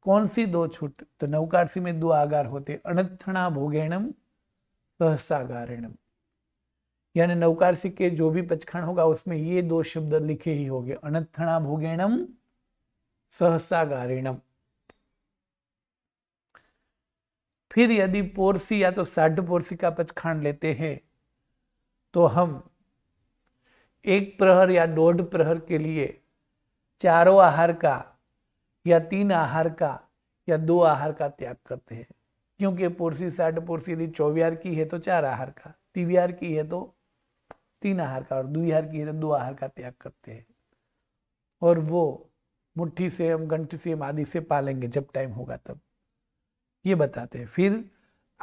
S1: कौन सी 2 छूट? तो नवकारसी में 2 आगार होते, अनत्थणा भोगेणम सहसागारेणम। यानी नवकारसी के जो भी पचखांड होगा उसमें ये 2 शब्द लिखे ही होंगे, अनत्थणा भोगेणम सहसागारेणम। फिर यदि पोरसी या तो 60 पोरसी का पचखांड लेते हैं तो हम 1 प्रहर या 1.5 प्रहर के लिए चारों आहार का या 3 आहार का या 2 आहार का त्याग करते हैं। क्योंकि पोरसी 60 पोरसी यदि 24 की है तो 4 आहार का, तिविहार की है तो 3 आहार का और द्विहार की है तो 2 आहार का त्याग करते हैं। और वो मुट्ठी से हम, घंटी से हम आदि से पालेंगे जब टाइम होगा तब, ये बताते हैं। फिर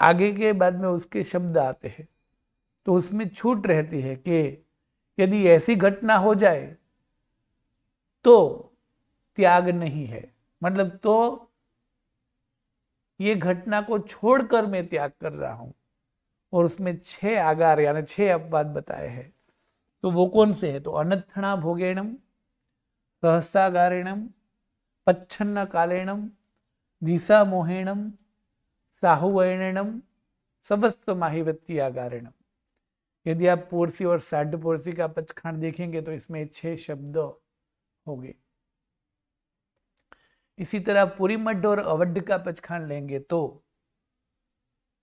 S1: आगे के बाद में उसके शब्द आते हैं तो उसमें छूट रहती है कि यदि ऐसी घटना हो जाए तो त्याग नहीं है, मतलब तो ये घटना को छोड़कर मैं त्याग कर रहा हूं। और उसमें 6 आगार यानी 6 अपवाद बताए हैं। तो वो कौन से है? तो अनत्थणा भोगेणम, सहसागारेणम, पच्छन्न कालेणम, दिशा मोहेणम, साहुवैणम, सवस्त माहिवती आगारेणम। यदि आप पोरसी और साढ़ पोरसी का पचखांड देखेंगे तो इसमें 6 शब्द होंगे। इसी तरह पुरीमठ और अवध का पचखांड लेंगे तो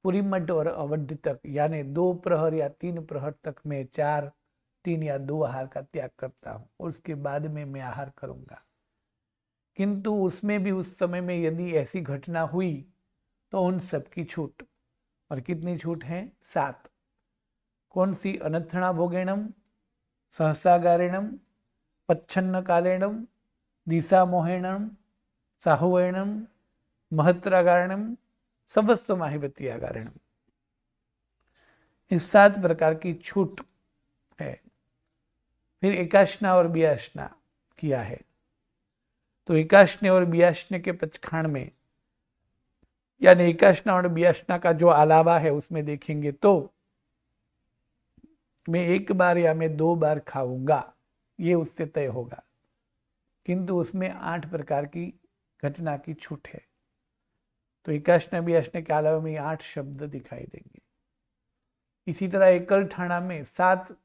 S1: पुरीमठ और अवध तक यानी 2 प्रहर या 3 प्रहर तक मैं 4, 3 या 2 आहार का त्याग करता हूं और उसके बाद में मैं आहार करूंगा। किंतु उसमें भी उस समय में यदि ऐसी घटना हुई तो उन सब की छूट। और कितनी छूट है? 7। कौन सी? अनत्थणा भोगेणम, सहसागारेणम, पच्छन्न कालेणम, दिशा मोहेणम, साहुवैणम, महत्रागारणम, सवस्त माहिवती आगारणम। इस 7 प्रकार की छूट है। फिर एकाशना और बियाशना किया है। तो एकाशने और बियाशने के पचखांड में यानी एकाशना और बियाशना का जो अलावा है उसमें देखेंगे तो मैं 1 बार या मैं 2 बार खाऊंगा, ये उससे तय होगा। किंतु उसमें 8 प्रकार की घटना की छूट है। तो एकाशना बियाशने के अलावा में 8 शब्द दिखाई देंगे। इसी तरह एकल ठाणा में 7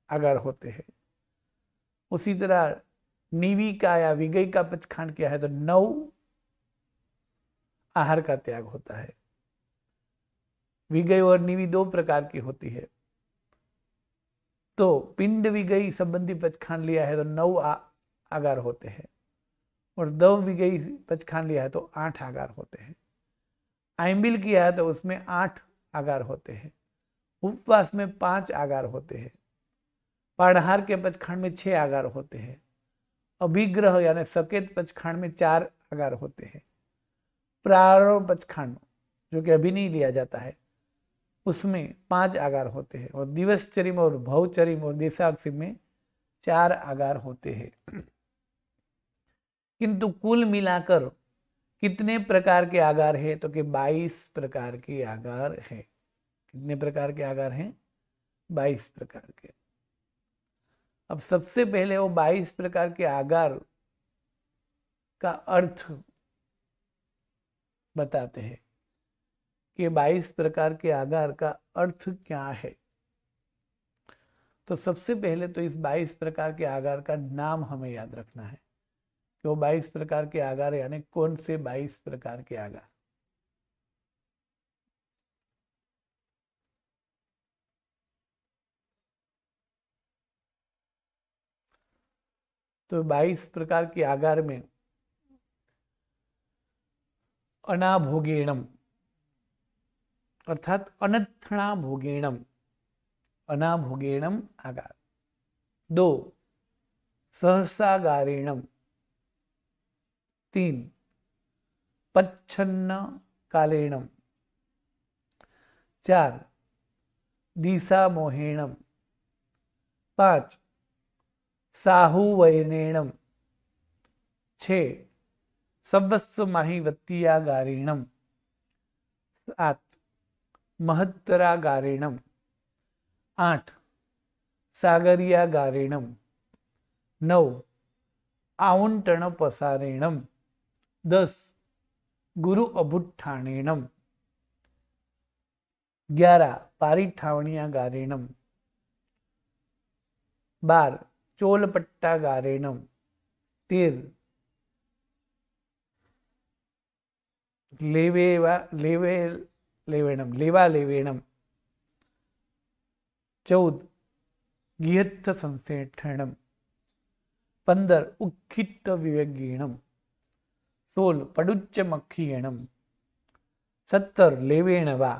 S1: आगार होते हैं। उसी तरह नीवी का या विगई का पचखांड किया है तो 9 आहार का त्याग होता है। विगई और नीवी 2 प्रकार की होती है। तो पिंड विगई संबंधी पचखांड लिया है तो 9 आगार होते हैं और दव विगई पचखांड लिया है तो 8 आगार होते हैं। आइम्बिल किया है तो उसमें 8 आगार होते हैं। उपवास में 5 आगार होते हैं। पाणहार के पचखांड में 6 आगार होते हैं। अभिग्रह यानी सकेत पचखांड में 4 आगार होते हैं। प्रारंभ पचखांड जो कि अभी नहीं लिया जाता है उसमें 5 आगार होते हैं और दिवसचरिम और भवचरिम और देशाक्षी में 4 आगार होते हैं। किंतु कुल मिलाकर कितने प्रकार के आगार है? तो कि 22 प्रकार के आगार है। कितने प्रकार के आगार हैं? 22 प्रकार के। अब सबसे पहले वो 22 प्रकार के आगार का अर्थ बताते हैं कि 22 प्रकार के आगार का अर्थ क्या है। तो सबसे पहले तो इस 22 प्रकार के आगार का नाम हमें याद रखना है कि वो 22 प्रकार के आगार यानी कौन से 22 प्रकार के आगार। तो 22 प्रकार के आगार में अनाभोगेणम अर्थात अनत्थणा भोगेणम, अनाभोगेणम आगार। 2 सहसागारेणम। 3 पच्छन्न कालेणम। 4 दिशा मोहेणम। 5 साहुवैनेणम। 6 सवस्स माहिवत्तियागारेणम। 7 महत्तरागारेणम। 8 सागरियागारेणम। 9 आवंटन पसारेणम। 10 गुरु अभुट्ठाणेणम। 11 पारिठावणियागारेणम। 12 चोलपट्टागारेणम। 13 लेवेणम। 14 गिहत्थ संसेठणम। 15 उक्खिट्ट विवेगीणम। 16 पडुच्च मक्खीयणम। 17 लेवेण वा।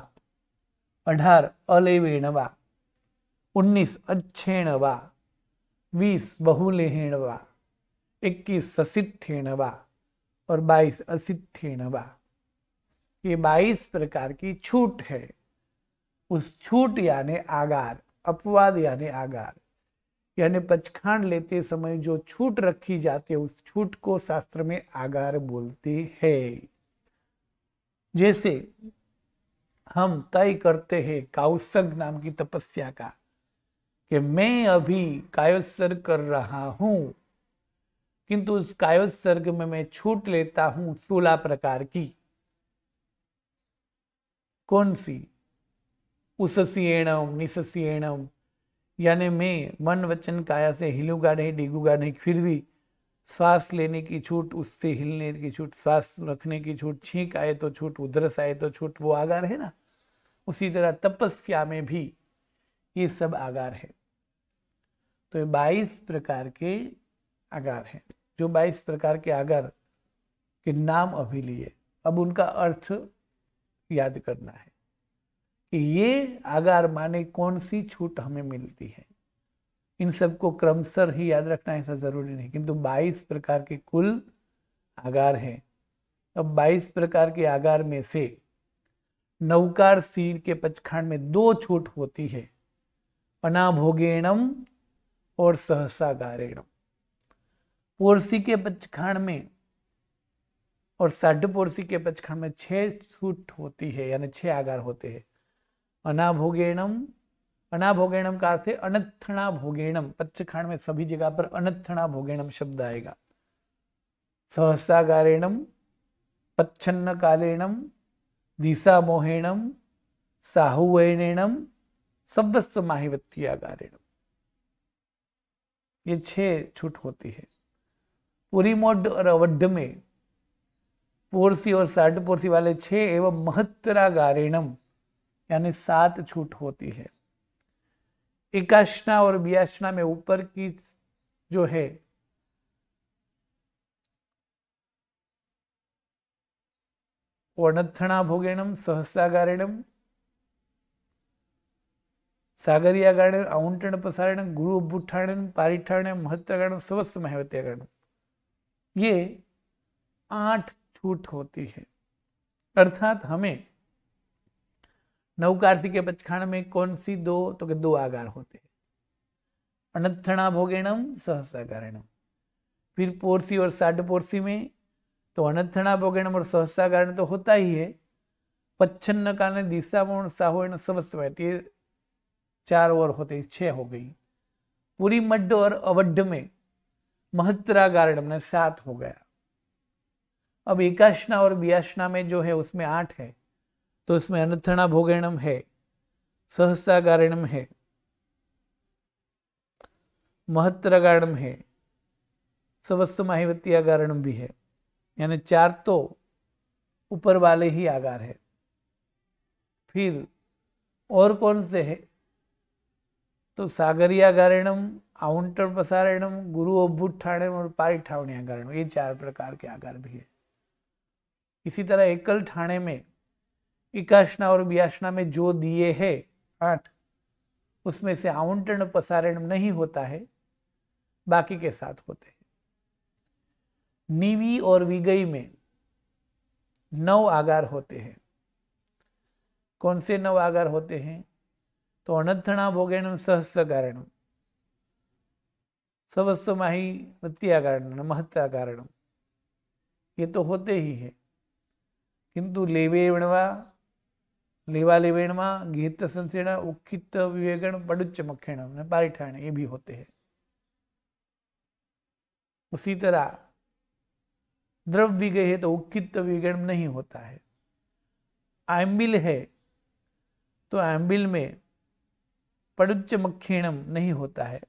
S1: 18 अलेवेण वा। 19 अच्छेण वा। 20 बहुलेहेण वा। 21 ससिद्धेण वा और 22 असिद्धेण वा। ये 22 प्रकार की छूट है। उस छूट यानी आगार, अपवाद यानी आगार, यानी पचखांड लेते समय जो छूट रखी जाती है उस छूट को शास्त्र में आगार बोलते हैं। जैसे हम तय करते हैं काउत्सर्ग नाम की तपस्या का कि मैं अभी कायोत्सर्ग कर रहा हूं, किंतु उस कायोत्सर्ग में मैं छूट लेता हूं 16 प्रकार की। कौन सी? उससीएणम निससीएणम, यानी मैं मन वचन काया से हिलूंगा नहीं, डिगूंगा नहीं, फिर भी श्वास लेने की छूट, उससे हिलने की छूट, श्वास रखने की छूट, छींक आए तो छूट, उधरस आए तो छूट, वो आगार है ना। उसी तरह तपस्या में भी ये सब आगार है। तो ये 22 प्रकार के आगार हैं। जो 22 प्रकार के आगार के नाम अभी लिए, अब उनका अर्थ याद करना है कि ये आगार माने कौन सी छूट हमें मिलती है। इन सबको क्रमशः ही याद रखना ऐसा जरूरी नहीं, किंतु 22 प्रकार के कुल आगार हैं। अब 22 प्रकार के आगार में से नौकार सीर के पचखांड में 2 छूट होती है, अनाभोगेणम और सहसागारेणम। पोरसी के पचखांड में और साढ़पोरसी के पचखांड में 6 छूट होती है, यानी 6 आगार होते हैं। अनाभोगेणम, अनाभोगेणम का अर्थ है अनत्थणा भोगेणम। पचखांड में सभी जगह पर अनत्थणा भोगेणम शब्द आएगा। सहसागारेणम, पच्छन्न कालेणम, दिशा मोहेणम, साहुवैनेणम, सव्वस्व माहिवत्ती आगारेणम। ये 6 छूट होती है। पूरी मोड और अवड्ढ में पोरसी और साढ़पोरसी वाले 6 एवं महत्तरागारेणम यानी 7 छूट होती है। एकाशना और बियाशना में ऊपर की जो है वर्णत्थणा भोगेणम, सहसागारेणम, सागरियागारेण, आउंटण पसारेण, गुरु बुठाणन, पारिठाण, महत्तरागारेण, सवस्व महवत्यागारेण। ये 8 छूट होती है। अर्थात हमें नवकारसी के पचखांड में कौन सी 2? तो कि 2 आगार होते हैं, अनत्थणा भोगेणम, सहसागारेणम। फिर पोरसी और साढ़पोरसी में तो अनत्थणा भोगेणम और सहसागारेण तो होता ही है। पच्छन्न काल, दिशा मोहन, साहुएण, सवस्व, ये 4 और होते, 6 हो गई। पूरी मड्ड और अवड्ढ में महत्तरागारेणम ने 7 हो गया। अब एकाशना और बियाशना में जो है उसमें 8 है, तो इसमें अनत्थणा भोगेणम है, सहसागारेणम है, महत्तरागारेणम है, सवस्व माहिवत्यागारेणम भी है, यानी 4 तो ऊपर वाले ही आगार है। फिर और कौन से है? तो सागरियागारेणम, आउंटर पसारेणम, गुरु अभ्युत्थाणम और पारिठावण्यागारेणम, ये 4 प्रकार के आगार भी है। इसी तरह एकल ठाणे में एकाशना और बियाशना में जो दिए है 8, उसमें से आउंटण पसारण नहीं होता है, बाकी के 7 होते हैं। नीवी और विगई में 9 आगार होते हैं। कौन से 9 आगार होते हैं? तो अनत्थणा भोगेणम, सहस्रगारेणम, सवस्व माहिवत्यागारेणम, महत्तागारेणम, ये तो होते ही है। किंतु लेवेणवा, लेवा लेवेणवा, गीत संसेण, उक्खित विवेगण, पडुच्च मक्खेण, पारिठाण, ये भी होते हैं। उसी तरह द्रव विगय है तो उक्खित विवेगण नहीं होता है। आम्बिल है तो आम्बिल में पडुच्च मक्खेणम नहीं होता है।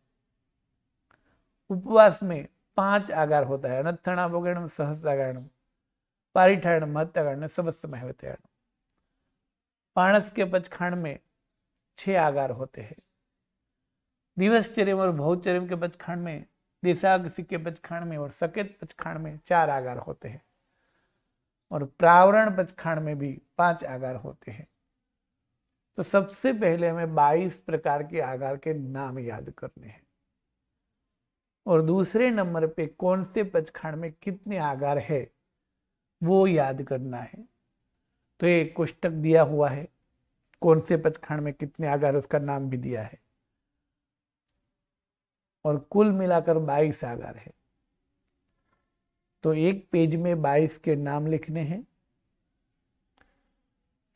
S1: उपवास में 5 आगार होता है, अनत्थणा भोगेणम, सहस्रागारेणम, पारिठाण, महत्तागारेण, सवस्व महवत्यागारेण। पाणस के पचखांड में 6 आगार होते हैं। दिवसचर्यम और बहुचर्यम के पचखांड में, देशागसी के पचखांड में और सकेत पचखांड में 4 आगार होते हैं, और प्रावरण पचखांड में भी 5 आगार होते हैं। तो सबसे पहले हमें 22 प्रकार के आगार के नाम याद करने हैं, और दूसरे नंबर पे कौन से पचखांड में कितने आगार है वो याद करना है। तो ये कोष्टक दिया हुआ है, कौन से पचखांड में कितने आगार, उसका नाम भी दिया है, और कुल मिलाकर 22 आगार है। तो एक पेज में 22 के नाम लिखने हैं,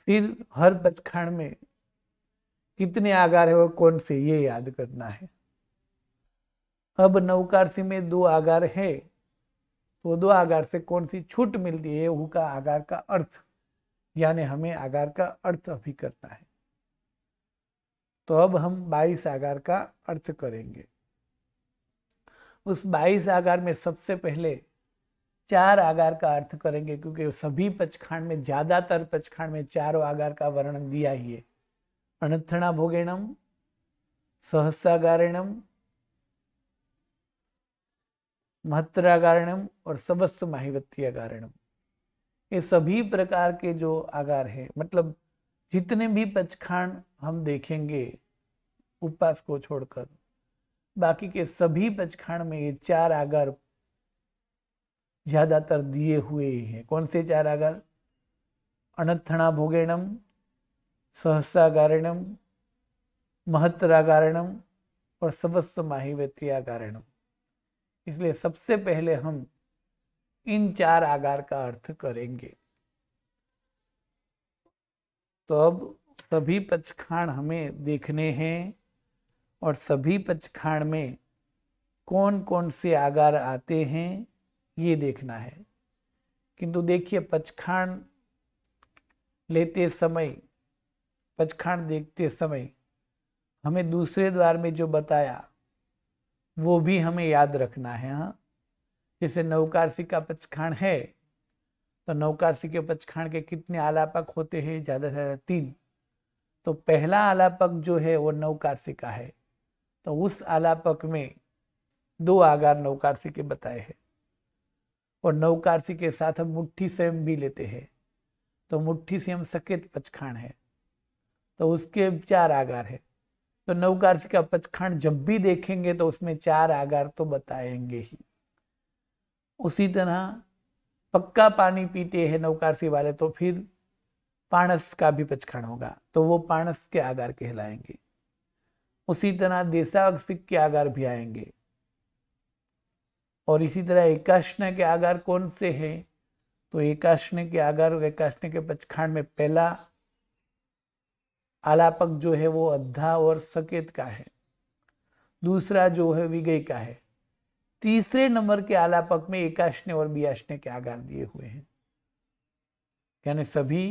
S1: फिर हर पचखांड में कितने आगार है और कौन से, ये याद करना है। अब नवकारसी में 2 आगार है, तो 2 आगार से कौन सी छूट मिलती है, उसका आगार का अर्थ, यानी हमें आगार का अर्थ अभी करना है। तो अब हम 22 आगार का अर्थ करेंगे। उस 22 आगार में सबसे पहले 4 आगार का अर्थ करेंगे, क्योंकि सभी पचखांड में, ज्यादातर पचखांड में 4 आगार का वर्णन दिया ही है। अनथणा भोगेणम, सहस्रागारेणम, महत्रागारणम और सवस्व माहिवती अगारणम। ये सभी प्रकार के जो आगार है, मतलब जितने भी पचखांड हम देखेंगे उपास को छोड़कर, बाकी के सभी पचखांड में ये 4 आगार ज्यादातर दिए हुए ही हैं। कौन से 4 आगार? अनथणा भोगेणम, सहस्रागारणम, महत्रागारणम और सवस्व माहिवती अगारणम। इसलिए सबसे पहले हम इन 4 आगार का अर्थ करेंगे। तो अब सभी पचखांड हमें देखने हैं और सभी पचखांड में कौन कौन से आगार आते हैं ये देखना है। किंतु देखिए, पचखांड लेते समय, पचखांड देखते समय हमें दूसरे द्वार में जो बताया वो भी हमें याद रखना है। हाँ, जैसे नवकारसी का पचखांड है, तो नवकारसी के पचखांड के कितने आलापक होते हैं? ज्यादा से ज्यादा 3। तो पहला आलापक जो है वो नवकारसी का है, तो उस आलापक में 2 आगार नवकारसी के बताए हैं। और नवकारसी के साथ हम मुट्ठी सेम भी लेते हैं, तो मुट्ठी सेम सकेत पचखांड है, तो उसके 4 आगार है। तो नवकारसी का पचखांड जब भी देखेंगे तो उसमें 4 आगार तो बताएंगे ही। उसी तरह पक्का पानी पीते हैं नवकारसी वाले, तो फिर पाणस का भी पचखांड होगा, तो वो पाणस के आगार कहलाएंगे। उसी तरह देशावसिक के आगार भी आएंगे। और इसी तरह एकाश्न के आगार कौन से हैं? तो एकाश्न के आगार, एकाश्न के पचखांड में पहला आलापक जो है वो अद्धा और सकेत का है, दूसरा जो है विगय का है, तीसरे नंबर के आलापक में एकाश्न और बियाश्न के आगार दिए हुए हैं। यानी सभी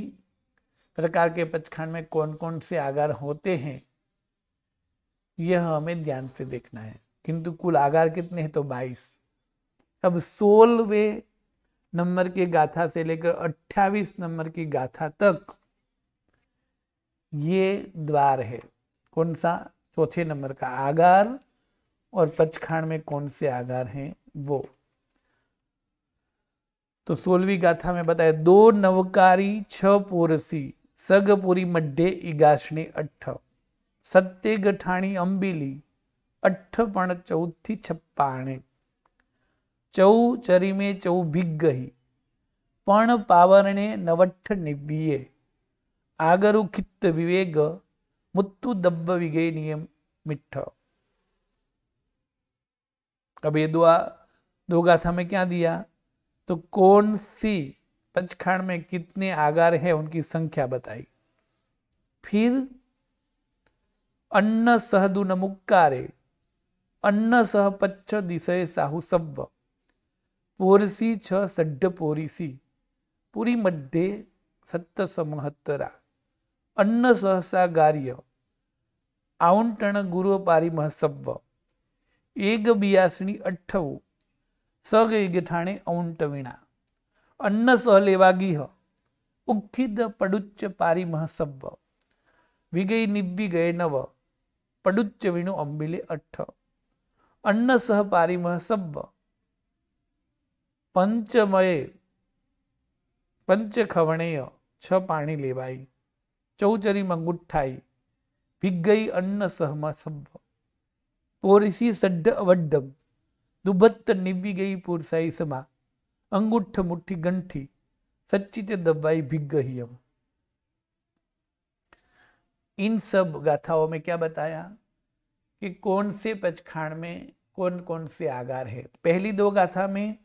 S1: प्रकार के पचखांड में कौन कौन से आगार होते हैं यह हमें ध्यान से देखना है। किंतु कुल आगार कितने हैं? तो 22। अब 16वें नंबर की गाथा से लेकर 28 नंबर की गाथा तक ये द्वार है। कौन सा? चौथे नंबर का आगार और पचखांड में कौन से आगार हैं वो। तो 16वीं गाथा में बताया, 2 नवकारी 6 पोरसी, सगपुरी मध्य इगाशनी 8, सत्य गठाणी अंबिली 8 पण 14 छप्पाणे, चौ चरी में चौ भिग गई, पण पावरणे 9 निव्ये, आगरु खित्त विवेक मुत्तु दब्ब विगे नियम मिठ। अब ये दो गाथा में क्या दिया? तो कौन सी पचखांड में कितने आगार है उनकी संख्या बताई। फिर अन्न सहदु नमुक्कारे, अन्न सह पच्छ दिशय साहु सव्व, पोरसी 6 सड्ड पोरीसी, पुरी मध्य 7 समहत्तरा, अन्न सहसा गार्य, आउंटण गुरु पारी महसव्व, एक बियासणी 8, सग एगठाणे औंट वीणा, अन्न सह लेवागीह, उक्खिद पडुच्च पारी महसव्व, विगई निव्वि गए 9, पडुच्च वीणु अंबिले 8, अन्न सह पारी महसव्व, पंचमये पंच खवणेय 6 पाणी लेवाई, चौचरी मंगुठाई, भिगई अन्न सह महसव्व, पोरिसी सड्ड अवड्डम, दुभत्त निव्वी गई पुरसाई समा, अंगुठ मुट्ठी गंठी, सच्चित दबाई भिग गहियम। इन सब गाथाओं में क्या बताया कि कौन से पचखाण में कौन कौन से आगार है। पहली दो गाथा में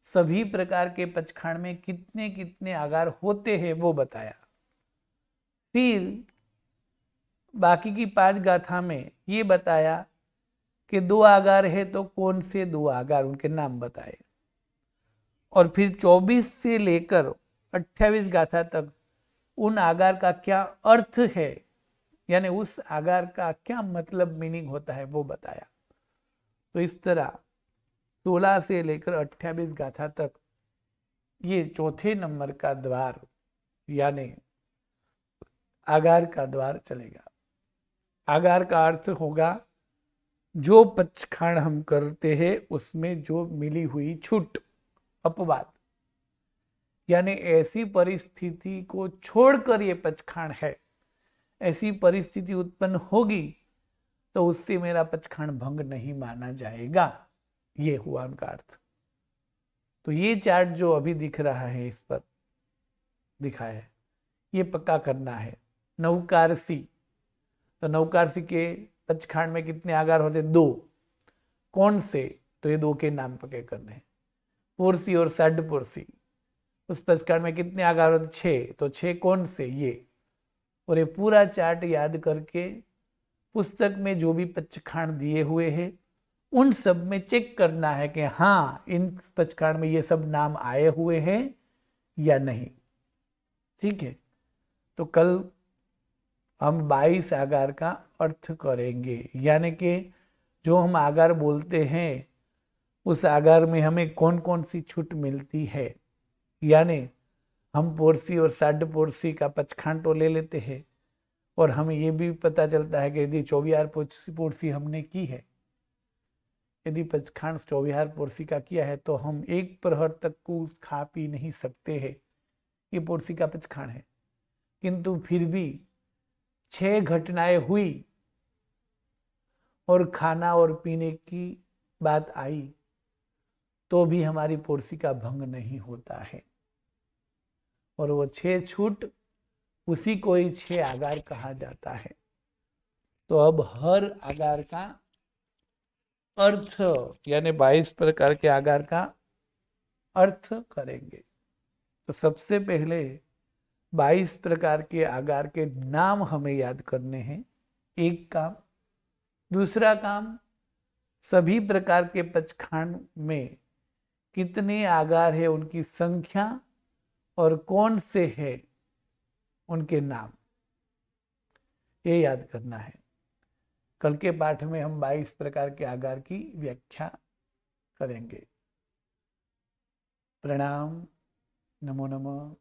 S1: सभी प्रकार के पचखाण में कितने कितने आगार होते हैं वो बताया। फिर बाकी की 5 गाथा में ये बताया कि 2 आगार है तो कौन से 2 आगार, उनके नाम बताए। और फिर 24 से लेकर 28 गाथा तक उन आगार का क्या अर्थ है, यानी उस आगार का क्या मतलब मीनिंग होता है वो बताया। तो इस तरह 16 से लेकर 28 गाथा तक ये चौथे नंबर का द्वार यानी आगार का द्वार चलेगा। आगार का अर्थ होगा जो पचखाण हम करते हैं उसमें जो मिली हुई छूट, अपवाद, यानी ऐसी परिस्थिति को छोड़कर ये पचखाण है, ऐसी परिस्थिति उत्पन्न होगी तो उससे मेरा पचखाण भंग नहीं माना जाएगा, ये हुआ उनका अर्थ। तो ये चार्ट जो अभी दिख रहा है इस पर दिखाया है, ये पक्का करना है। नवकारसी, तो नवकारसी के पचखाण में कितने आगार होते? 2। कौन से? तो ये 2 के नाम पक्के करने हैं। पुरसी और षड्पुरसी, उस पचखाण में कितने आगार होते? 6। तो 6 कौन से? ये। और ये पूरा चार्ट याद करके पुस्तक में जो भी पचखाण दिए हुए हैं उन सब में चेक करना है कि हाँ इन पचखाण में ये सब नाम आए हुए हैं या नहीं। ठीक है, तो कल हम 22 आगार का अर्थ करेंगे, यानी कि जो हम आगार बोलते हैं उस आगार में हमें कौन कौन सी छूट मिलती है। यानी हम पोरसी और षड्पोरसी का पचखाण तो ले लेते हैं और हमें ये भी पता चलता है कि यदि 24 पोरसी हमने की है, यदि पचखाण 24 पोरसी का किया है तो हम 1 प्रहर तक को खा पी नहीं सकते हैं, ये पोरसी का पचखाण है। किंतु फिर भी 6 घटनाएं हुई और खाना और पीने की बात आई तो भी हमारी पोरसी का भंग नहीं होता है, और वो 6 छूट उसी को ही 6 आगार कहा जाता है। तो अब हर आगार का अर्थ यानी 22 प्रकार के आगार का अर्थ करेंगे। तो सबसे पहले 22 प्रकार के आगार के नाम हमें याद करने हैं, एक काम। दूसरा काम, सभी प्रकार के पचखाण में कितने आगार है उनकी संख्या और कौन से है उनके नाम, ये याद करना है। कल के पाठ में हम 22 प्रकार के आगार की व्याख्या करेंगे। प्रणाम। नमो नमः।